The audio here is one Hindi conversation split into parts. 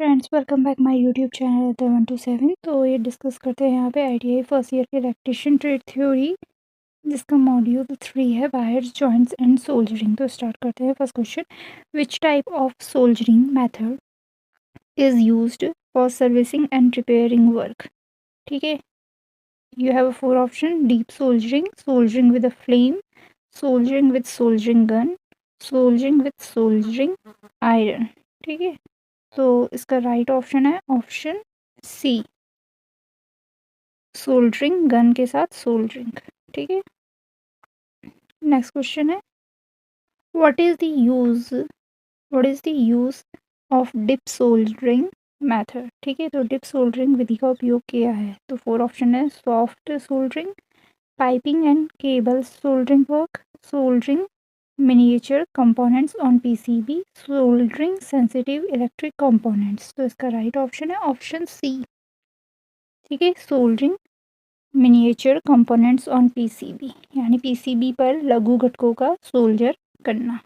Friends welcome back my YouTube channel 127। तो ये डिस्कस करते हैं यहाँ पे आईटीआई फर्स्ट ईयर के इलेक्ट्रिशियन ट्रेड थ्योरी, जिसका मॉड्यूल 3 है वायर्स जॉइंट्स एंड सोल्जरिंग। तो स्टार्ट करते हैं। First question, which type of soldiering method is used for servicing and repairing work. ठीक है, you have 4 option: deep soldiering, soldiering with a flame, soldiering with soldiering gun, soldiering with soldiering iron. ठीक है, तो इसका राइट ऑप्शन है ऑप्शन सी, सोल्डरिंग गन के साथ सोल्डरिंग। ठीक है, नेक्स्ट क्वेश्चन है, what is the use what is the use of dip soldering method. ठीक है, तो डिप सोल्डरिंग विधि का उपयोग किया है। तो 4 ऑप्शन है: soft soldering, piping and cable soldering work, soldering miniature components on PCB, soldering sensitive electric components. तो इसका राइट ऑप्शन है ऑप्शन सी। ठीक है, soldering miniature components on PCB, यानी पीसीबी पर लघु घटकों का सोल्जर करना।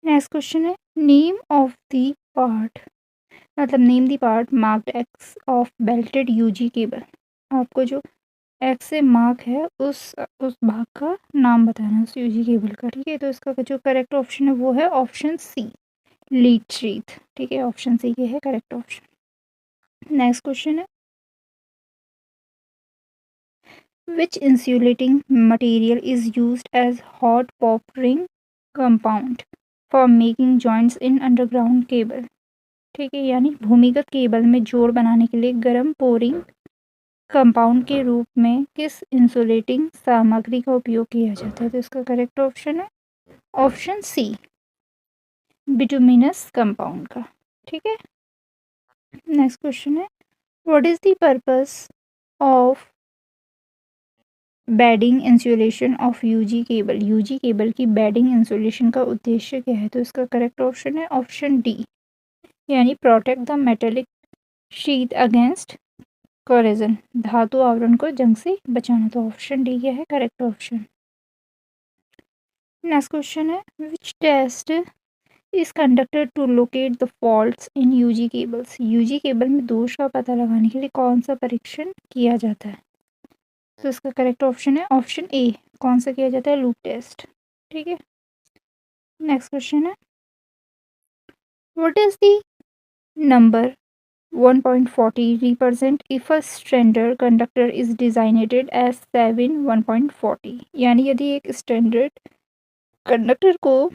नेक्स्ट क्वेश्चन है, नेम ऑफ द पार्ट, मतलब name the part marked X of belted UG cable. आपको जो एक्स से मार्क है उस भाग का नाम बताना है, उस यूजी केबल का। ठीक है, तो इसका जो करेक्ट ऑप्शन है वो है ऑप्शन सी, लीड शीथ। ठीक है, ऑप्शन सी के है करेक्ट ऑप्शन। नेक्स्ट क्वेश्चन है, which insulating material is used as hot pouring compound for making joints in underground cable। ठीक है, यानी भूमिगत केबल में जोड़ बनाने के लिए गर्म पोरिंग कंपाउंड के रूप में किस इंसुलेटिंग सामग्री का उपयोग किया जाता है। तो इसका करेक्ट ऑप्शन है ऑप्शन सी, बिटुमिनस कंपाउंड का। ठीक है, नेक्स्ट क्वेश्चन है, what is the purpose of bedding insulation of UG cable. UG cable की बेडिंग इंसुलेशन का उद्देश्य क्या है। तो इसका करेक्ट ऑप्शन है ऑप्शन डी, यानी protect the metallic sheet against corrosion, धातु आवरण को जंग से बचाना। तो ऑप्शन डी क्या है करेक्ट ऑप्शन। नेक्स्ट क्वेश्चन है, which test is conducted to locate the faults in UG cables. UG cable में दोष का पता लगाने के लिए कौन सा परीक्षण किया जाता है। तो इसका करेक्ट ऑप्शन है ऑप्शन ए, कौन सा किया जाता है, लूप टेस्ट। ठीक है, नेक्स्ट क्वेश्चन है, what is the number 1.40 represent if a standard conductor is designated as 7 1.40। यानी यदि एक स्टैंडर्ड कंडक्टर को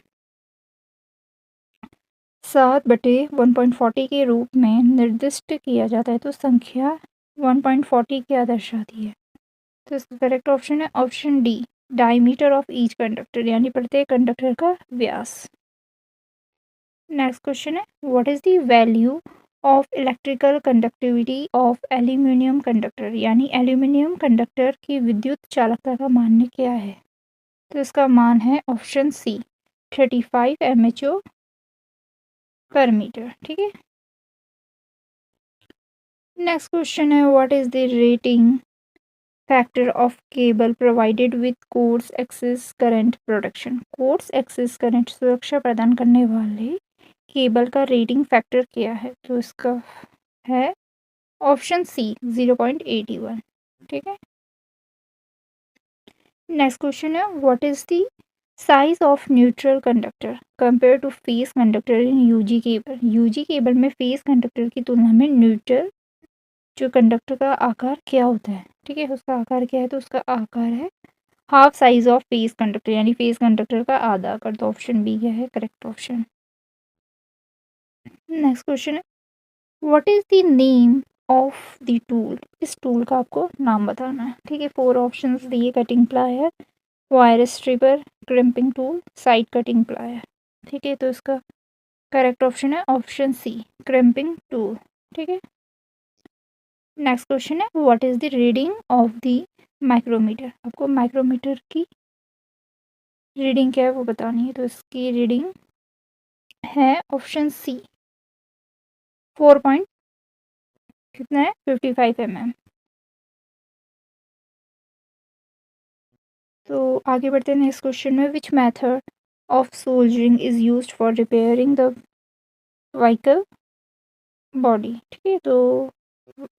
7/1.40 के रूप में निर्दिष्ट किया जाता है तो संख्या 1.40 क्या दर्शाती है। तो इसका करेक्ट ऑप्शन है option D, diameter of each conductor, यानी प्रत्येक कंडक्टर का व्यास। नेक्स्ट क्वेश्चन है, what is the value of electrical conductivity of aluminium conductor. यानी एल्यूमिनियम कंडक्टर की विद्युत चालकता का मान क्या है। तो इसका मान है ऑप्शन सी, 35 MHO पर मीटर। ठीक है, नेक्स्ट क्वेश्चन है, what is the rating factor of cable provided with coarse excess current protection. Coarse excess current सुरक्षा प्रदान करने वाले केबल का रेटिंग फैक्टर क्या है। तो इसका है ऑप्शन सी, 0.81। ठीक है, नेक्स्ट क्वेश्चन है, what is the size of neutral conductor compare to phase conductor in UG cable. UG cable में फेस कंडक्टर की तुलना में न्यूट्रल जो कंडक्टर का आकार क्या होता है। ठीक है, उसका आकार क्या है। तो उसका आकार है half size of face conductor, यानी फेस कंडक्टर का आधा आकार। तो ऑप्शन बी क्या है करेक्ट ऑप्शन। नेक्स्ट क्वेश्चन है, what is the name of the tool. इस टूल का आपको नाम बताना है। ठीक है, 4 ऑप्शंस दिए, cutting plier, wire stripper, crimping tool, side cutting plier. ठीक है, तो इसका करेक्ट ऑप्शन है ऑप्शन सी, क्रिम्पिंग टूल। ठीक है, नेक्स्ट क्वेश्चन है, what is the reading of the micrometer. आपको माइक्रोमीटर की रीडिंग क्या है वो बतानी है। तो इसकी रीडिंग है ऑप्शन सी, 4 पॉइंट कितना है 55 mm। तो आगे बढ़ते हैं नेक्स्ट क्वेश्चन में, which method of soldiering is used for repairing the vehicle body, ठीक है। तो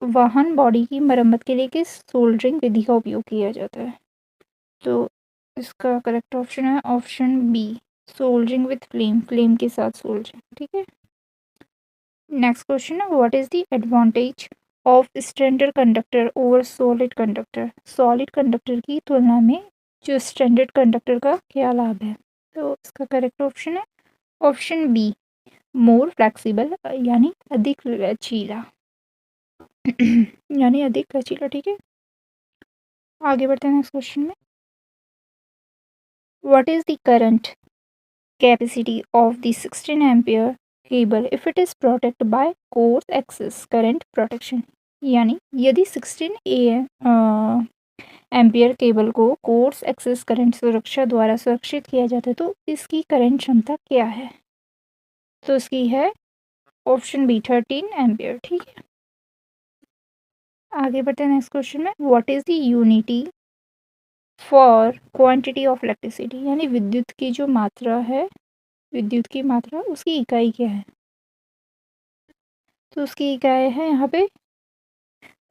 वाहन बॉडी की मरम्मत के लिए किस सोल्डरिंग विधि का उपयोग किया जाता है? तो इसका करेक्ट ऑप्शन है option B, soldering with flame, flame के साथ सोल्डरिंग, ठीक है। नेक्स्ट क्वेश्चन है what is the advantage of standard conductor over solid conductor? Solid conductor की तुलना में जो स्टैंडर्ड कंडक्टर का क्या लाभ है? तो इसका करेक्ट ऑप्शन है ऑप्शन बी, मोर फ्लेक्सिबल, यानी अधिक लचीला। यानी अधिक लचीला, ठीक है। आगे बढ़ते हैं नेक्स्ट क्वेश्चन में। What is the current capacity of the 16 ampere cable if it is protect by coarse excess current protection? यानी यदि 16 एम्पियर केबल को कोर्स एक्सेस करंट सुरक्षा द्वारा सुरक्षित किया जाता है तो इसकी करंट क्षमता क्या है? तो इसकी है ऑप्शन बी 13 एम्पियर, ठीक है। आगे बढ़ते हैं नेक्स्ट क्वेश्चन में। What is the unity for quantity of electricity? यानी विद्युत की जो मात्रा है, विद्युत की मात्रा, उसकी इकाई क्या है? तो उसकी इकाई है यहाँ पे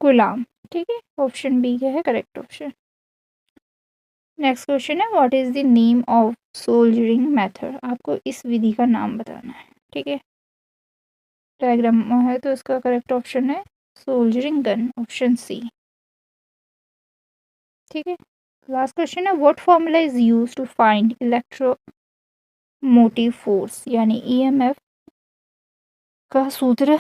कूलाम, ठीक है। ऑप्शन बी क्या है करेक्ट ऑप्शन। नेक्स्ट क्वेश्चन है what is the name of soldiering method? आपको इस विधि का नाम बताना है, ठीक है। डायग्राम है तो इसका करेक्ट ऑप्शन है सोल्जरिंग गन, ऑप्शन सी, ठीक है। लास्ट क्वेश्चन है what formula is use to find electromotive force? यानी ईएमएफ का सूत्र,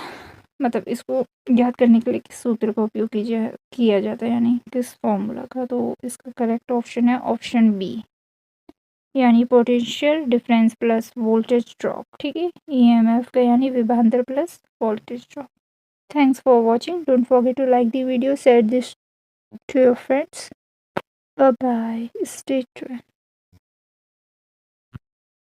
मतलब इसको याद करने के लिए किस सूत्र का उपयोग किया जाता है, यानी किस फॉर्मूला का? तो इसका करेक्ट ऑप्शन है ऑप्शन बी, यानी potential difference plus voltage drop, ठीक है। ईएमएफ का यानी विभवांतर plus voltage drop. Thanks for watching, don't forget to like the video, share this to your friends. Bye bye. Stay tuned.